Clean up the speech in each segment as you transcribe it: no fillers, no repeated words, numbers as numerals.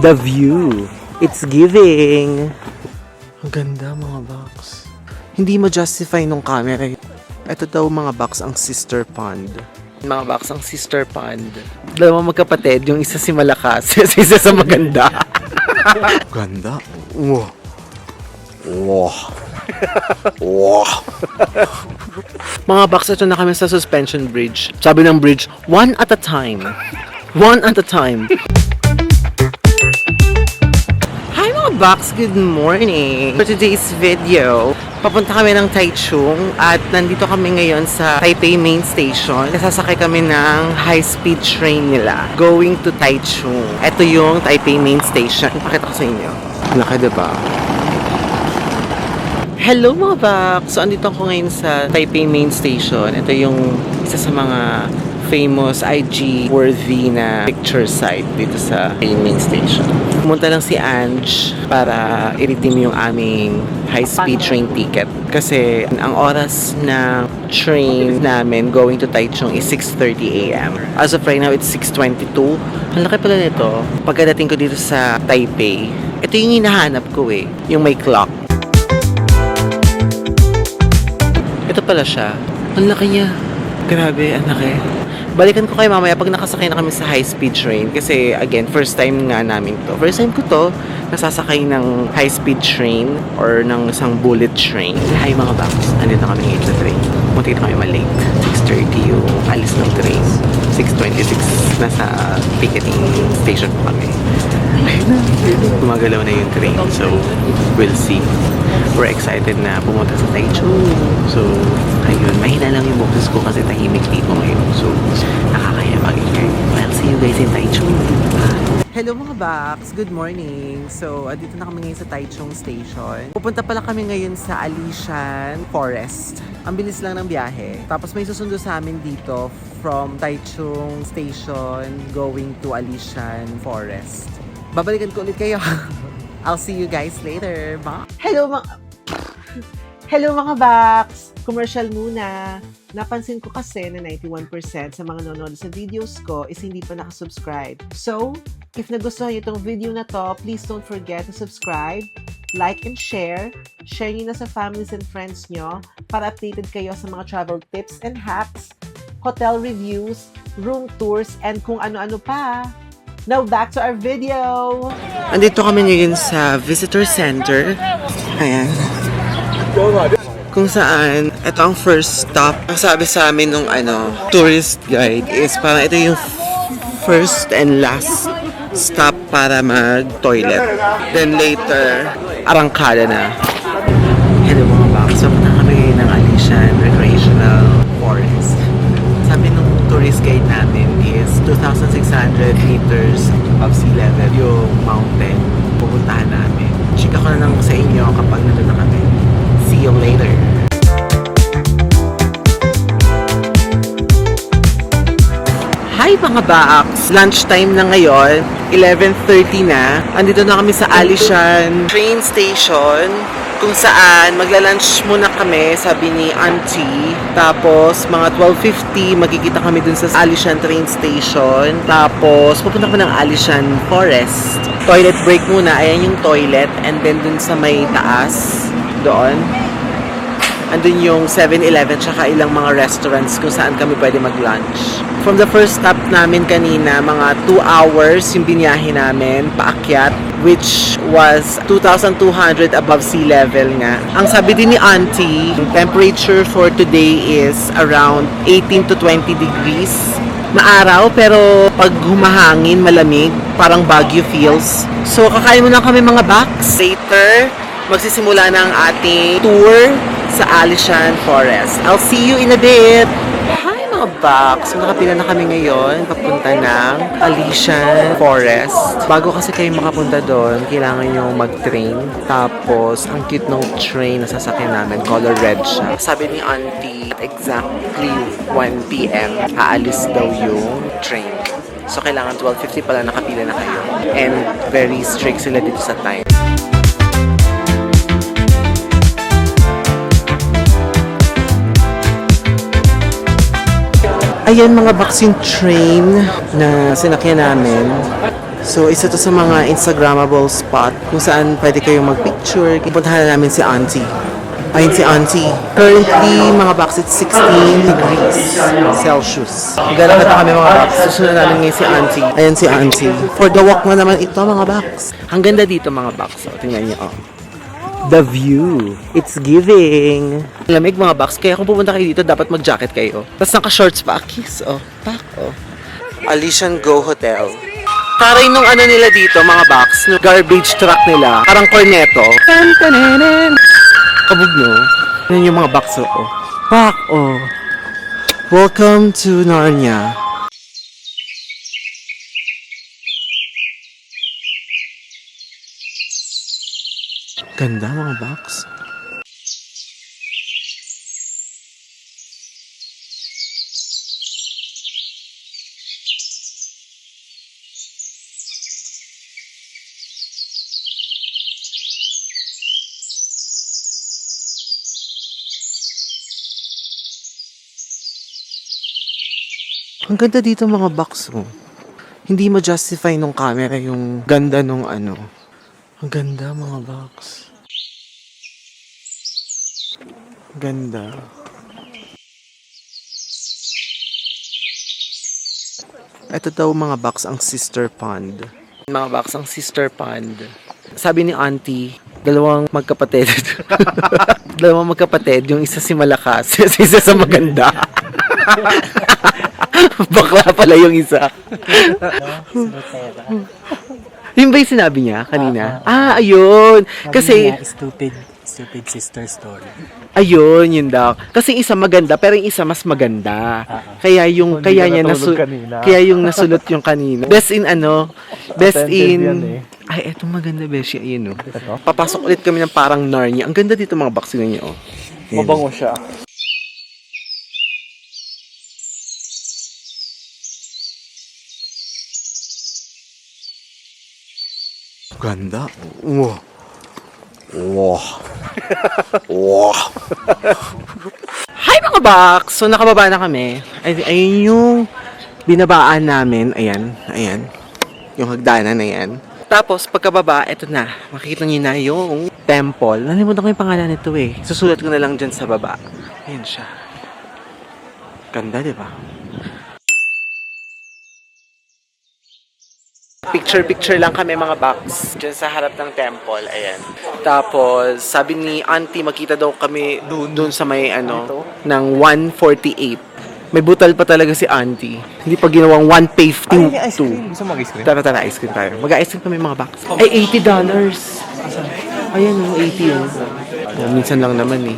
The view. It's giving. Ang ganda mga box. Hindi ma-justify nung camera. Ito daw mga box ang sister pond. Mga box ang sister pond. Dalawang magkapatid, yung isa si malakas, isa sa maganda. Ganda. Wow. Wow. Wow. Mga box, ito na kami sa suspension bridge. Sabi ng bridge, one at a time. One at a time. Hi mga box, good morning. For today's video, papunta kami ng Taichung at nandito kami ngayon sa Taipei Main Station. Nasasakay kami ng high-speed train nila going to Taichung. Ito yung Taipei Main Station. Pakita ko sa inyo. Laki diba? Hello mga box! So andito ako ngayon sa Taipei Main Station. Ito yung isa sa mga famous IG-worthy na picture site dito sa Main Station. Pumunta lang si Ange para i-redeem yung aming high-speed train ticket. Kasi ang oras ng train namin going to Taichung is 6:30 a.m. As of right now, it's 6:22. Ang laki pala nito. Pagkadating ko dito sa Taipei, ito yung hinahanap ko yung may clock. Ito pala siya. Ang laki niya. Grabe, ang laki. Balikan ko kayo mamaya pag nakasakay na kami sa high-speed train. Kasi, again, first time nga namin to. First time ko to, nasasakay ng high-speed train or ng isang bullet train. Hi mga box, andito na kami ngayon sa train. Muntik na kami malate. 6:30 yung alis ng train. 6:26, nasa ticketing station pa kami. Ayun na, gumagalaw na yung train. So, we'll see. We're excited na pumunta sa Taichung. So, ayun, mahina lang yung boses ko kasi tahimik dito ngayon. So, nakakaya mag-ingay. I'll see you guys in Taichung. Bye! Hello mga box! Good morning! So, dito na kami ngayon sa Taichung Station. Pupunta pala kami ngayon sa Alishan Forest. Ang bilis lang ng biyahe. Tapos may susundo sa amin dito from Taichung Station going to Alishan Forest. Babalikan ko ulit kayo. I'll see you guys later. Bye! Hello mga box! Commercial muna. Napansin ko kasi na 91% sa mga nanonood sa videos ko is hindi pa nakasubscribe. So, if nagustuhan niyo itong video na to, please don't forget to subscribe, like and share. Share niyo na sa families and friends nyo para updated kayo sa mga travel tips and hacks, hotel reviews, room tours, and kung ano-ano pa. Now back to our video! Andito kami ngayon sa visitor center. Ayan. Kung saan, ito ang first stop. Ang sabi sa amin nung tourist guide is parang ito yung first and last stop para mag-toilet. Then later, arangkada na. Hello mga box. So, punta kami ngayon ng Alishan Recreational Forest. Sabi nung tourist guide namin is 2,600 meters above sea level yung mountain. Pupuntahan namin. Chika ko na lang sa inyo kapag nandun na kami. See you later. Hi mga baaks! Lunchtime na ngayon. 11:30 na. Andito na kami sa Alishan train station kung saan magla-lunch muna kami, sabi ni Auntie. Tapos mga 12:50 magkikita kami dun sa Alishan train station. Tapos pupunta kami ng Alishan Forest. Toilet break muna. Ayan yung toilet. And then dun sa may taas, doon, andun yung 7-Eleven tsaka ilang mga restaurants kung saan kami pwede mag-lunch. From the first stop namin kanina, mga 2 hours yung biniyahe namin paakyat, which was 2,200 above sea level nga. Ang sabi din ni Auntie, yung temperature for today is around 18 to 20 degrees. Maaraw, pero pag humahangin, malamig, parang Baguio feels. So, kakain muna kami mga box. Later, magsisimula na ang ating tour sa Alishan Forest. I'll see you in a bit! Hi mga box! Nakapila na kami ngayon papunta ng Alishan Forest. Bago kasi kayo makapunta doon, kailangan nyo mag-train. Tapos, ang cute ng train na sasakyan namin, color red siya. Sabi ni Auntie, exactly 1 p.m. aalis daw yung train. So, kailangan 12:50 pala nakapila na kayo. And very strict sila dito sa time. Ayan mga boxing train na sinakyan namin. So, isa to sa mga Instagrammable spot kung saan pwede kayong mag-picture. Puntahan na namin si Auntie. Ayun si Auntie. Currently, mga box, it's 16 degrees Celsius. Maglalakad na kami mga box. Susunod namin ngayon si Auntie. Ayan si Auntie. For the walk na naman ito mga box. Ang ganda dito mga box. O, tingnan niyo. Oh. The view. It's giving. Lamig mga box. Kaya kung pupunta kayo dito, dapat mag-jacket kayo. Tapos naka-shorts pa. Kiss. Oh. Pak. Oh. Alician Go Hotel. Taray nung ano nila dito mga box. Nung garbage truck nila. Parang corneto. Tan tanen. Kabog, no? Yan yung mga box, oh. Pak, oh. Welcome to Narnia. Ganda, mga box. Ang ganda dito mga box, oh. Hindi ma-justify nung camera yung ganda nung ano. Ang ganda mga box. Ganda. Ito daw mga box ang sister pond. Mga box ang sister pond. Sabi ni Auntie, dalawang magkapatid. Dalawang magkapatid, yung isa si malakas, isa sa maganda. Bakla pala yung isa. Yun ba yung sinabi niya kanina? Ayun. Kasi, stupid sister story. ayun, yun daw. Kasi isa maganda, pero yung isa mas maganda. Kaya yung, kaya niya kaya yung nasulot yung kanina. Best in ano, best in, ay, eto maganda, Beshi. Ayun, oh. Papasok ulit kami ng parang Narnia. Ang ganda dito mga box niya, oh. Mabango siya. Ganda. Wow. Wow. Wow. Hi mga box! So nakababa na kami. Ayun yung binabaan namin. Ayan. Ayan. Yung hagdanan na yan. Tapos pagkababa, eto na. Makikita niyo na yung temple. Nalimutan ko yung pangalan nito eh. Susulat ko na lang dyan sa baba. Ayan siya. Ganda, di ba? Picture-picture lang kami mga box dyan sa harap ng temple, ayan. Tapos, sabi ni Auntie, makita daw kami doon sa may ano, ng 148. May butal pa talaga si Auntie. Hindi pa ginawang 152. Gusto mag-ice cream? Tara, ice cream tayo. Mag-ice cream kami mga box. Ay, $80. Ayan, yung 80 yun. Minsan lang naman eh.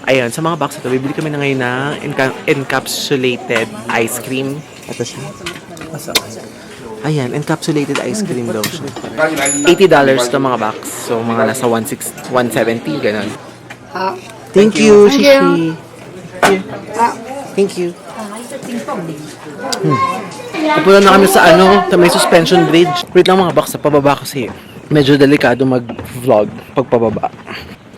Ayan, sa mga box ito, bibili kami na ngayon ng encapsulated ice cream. Ito siya. Ayan, encapsulated ice cream daw siya. $80 to mga box. So, mga nasa 170, ganun. Thank you, Shishi. Thank you. Pupunta na kami sa ano, sa may suspension bridge. Wait lang mga box, sa pababa kasi. Medyo delikado mag-vlog pag pababa.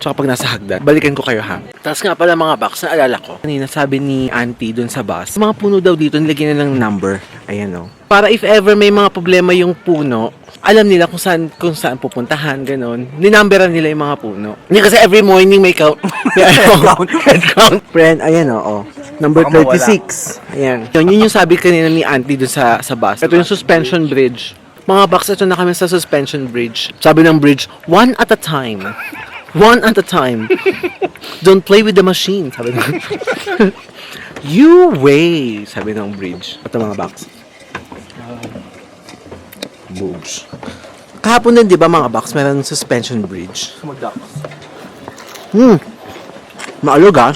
Tsaka pag nasa hagdan, balikan ko kayo ha. Tapos nga pala mga box, naalala ko. Kanina sabi ni Auntie dun sa bus, mga puno daw dito, nilagyan na ng number. Ayan o. Para if ever may mga problema yung puno, alam nila kung saan pupuntahan, ganon. Ninumberan nila yung mga puno. Hindi kasi every morning may count. Head count. Friend, ayan o. Number 36. Ayan. Yun yung sabi kanina ni Auntie dun sa bus. Ito yung suspension bridge. Mga box, ito na kami sa suspension bridge. Sabi ng bridge, one at a time. One at a time. Don't play with the machine, sabi ng You way, sabi ng bridge. Ito mga box. Boobs. Kahapon din, di ba mga box, meron suspension bridge. Maalog ah.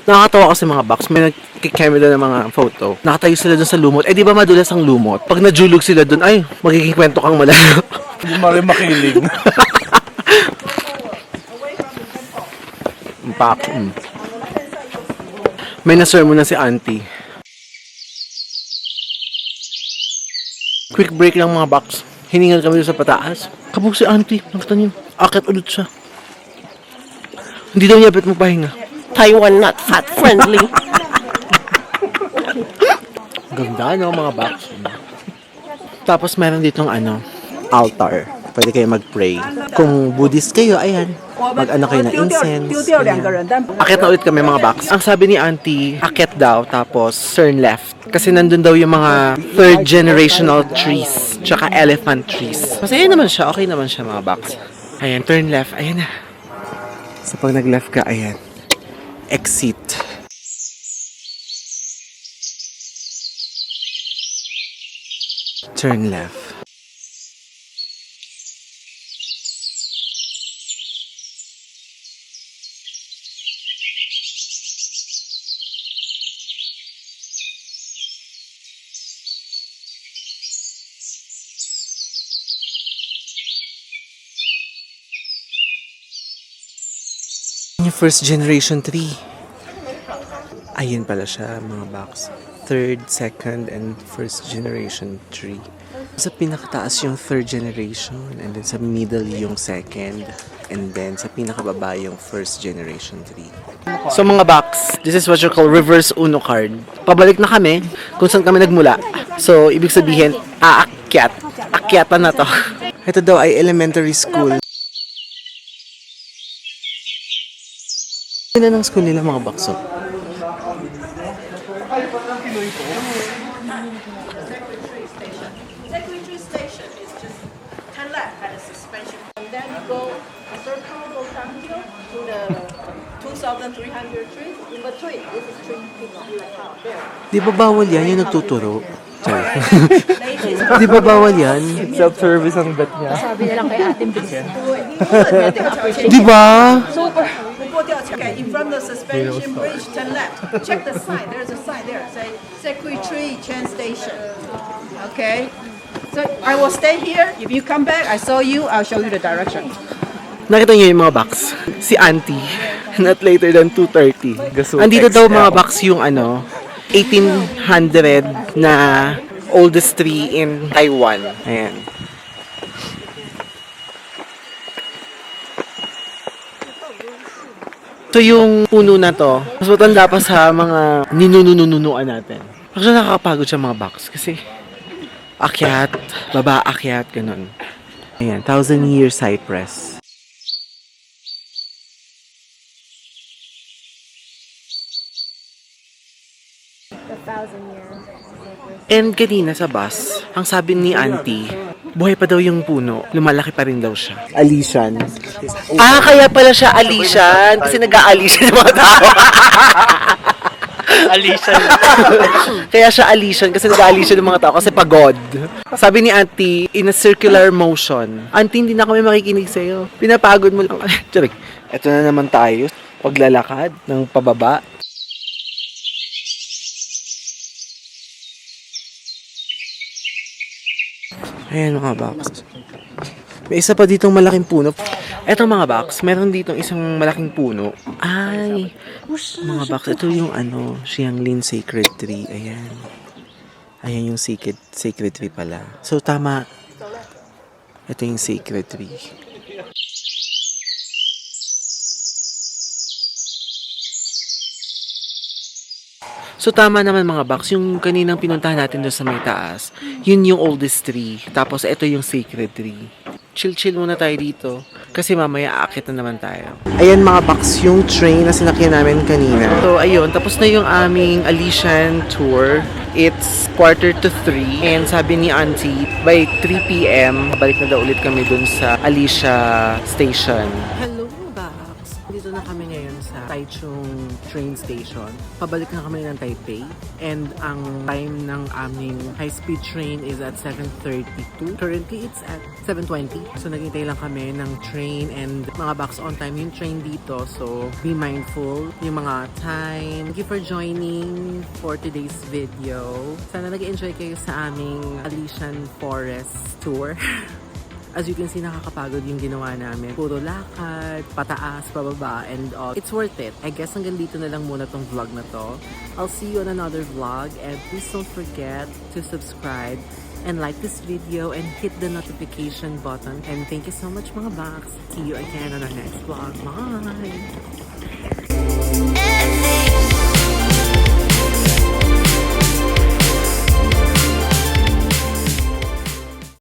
Nakakatawa kasi mga box, may nagkikemera ng mga photo. Nakatayo sila dun sa lumot. Eh di ba madulas ang lumot? Pag najulog sila dun, ay, magiging kwento kang malalo. Hindi mo rin makiling. May na-sermon na si Auntie. Quick break lang mga box. Hiningal kami dun sa pataas. Kabog si Auntie. Nakita niyo. Akit ulit siya. Hindi daw niya bet magpahinga. Taiwan not fat friendly. Ganda, no, mga box. Tapos meron ditong altar. Pwede kayo mag-pray. Kung Buddhist kayo, ayan. Mag-ano kayo na incense. Akyat na ulit kami mga box. Ang sabi ni auntie, akyat daw, tapos turn left. Kasi nandun daw yung mga third generational trees, tsaka elephant trees. Masaya naman siya, okay naman siya mga box. Ayan, turn left, ayan na. So pag nag-left ka, ayan. Exit. Turn left. Yung first generation tree. Ayun pala siya mga box. Third, second, and first generation tree. Sa pinakataas yung third generation, and then sa middle yung second, and then sa pinakababa yung first generation tree. So mga box, this is what you call reverse Uno card. Pabalik na kami kung saan kami nagmula. So ibig sabihin, aakyat. Akyatan na to. Ito daw ay elementary school. Ano ng school nila mga bakso? Secretary station is just turn left at a suspension. And then you go a circle, go down here to the 2,300 trees. Number 3, this is tree like how there. Di ba bawal yan yung nagtuturo? Sorry. Di ba bawal yan? Self-service ang bet niya. Sabi na lang kay ating Di ba? Okay, in front of the suspension bridge, turn left. Check the sign. There's a sign there. Say Secretary Train Station. Okay. So I will stay here. If you come back, I saw you. I'll show you the direction. Nakita niyo yung mga box? Si auntie. Not later than 2:30. Gaso Andito daw XL. mga box yung 1800 na oldest tree in Taiwan. Ayan. So yung puno na to, mas matanda pa sa mga ninunununuan natin. Actually nakakapagod siya mga box kasi akyat, baba, akyat, ganun. Ayan, 1,000-year cypress. And kanina sa bus, ang sabi ni auntie, buhay pa daw yung puno. Lumalaki pa rin daw siya. Alisian. Kaya pala siya Alisian. Kasi nag-a-Alisian yung mga tao. Alisan. Kaya siya Alisian kasi nag-a-Alisian yung mga tao kasi pagod. Sabi ni auntie, in a circular motion. Auntie, hindi na kami makikinig sa'yo. Pinapagod mo lang. Sorry. Ito na naman tayo. Paglalakad ng pababa. Ayan mga box. May isa pa ditong malaking puno. Eto mga box, meron ditong isang malaking puno. Ay, mga box, ito yung Xianglin Sacred Tree. Ayan. Ayan yung sacred tree pala. So tama. Ito yung sacred tree. So tama naman mga box, yung kaninang pinuntahan natin doon sa may taas, yun yung oldest tree. Tapos ito yung sacred tree. Chill-chill muna tayo dito kasi mamaya aakit na naman tayo. Ayan mga box, yung train na sinakyan namin kanina. So ayun, tapos na yung aming Alisian tour. It's 2:45 and sabi ni auntie, by 3 p.m. balik na daw ulit kami dun sa Alicia Station. Hello box! Dito na kami ngayon sa Taichung train station. Pabalik na kami ng Taipei. And ang time ng aming high-speed train is at 7:32. Currently, it's at 7:20. So, naghintay lang kami ng train and mga box on time yung train dito. So, be mindful yung mga time. Thank you for joining for today's video. Sana nag-enjoy kayo sa aming Alisian Forest tour. As you can see, nakakapagod yung ginawa namin. Puro lakad, pataas, pababa, and all. It's worth it. I guess hanggang dito na lang muna tong vlog na to. I'll see you on another vlog, and please don't forget to subscribe and like this video and hit the notification button. And thank you so much mga box. See you again on our next vlog. Bye!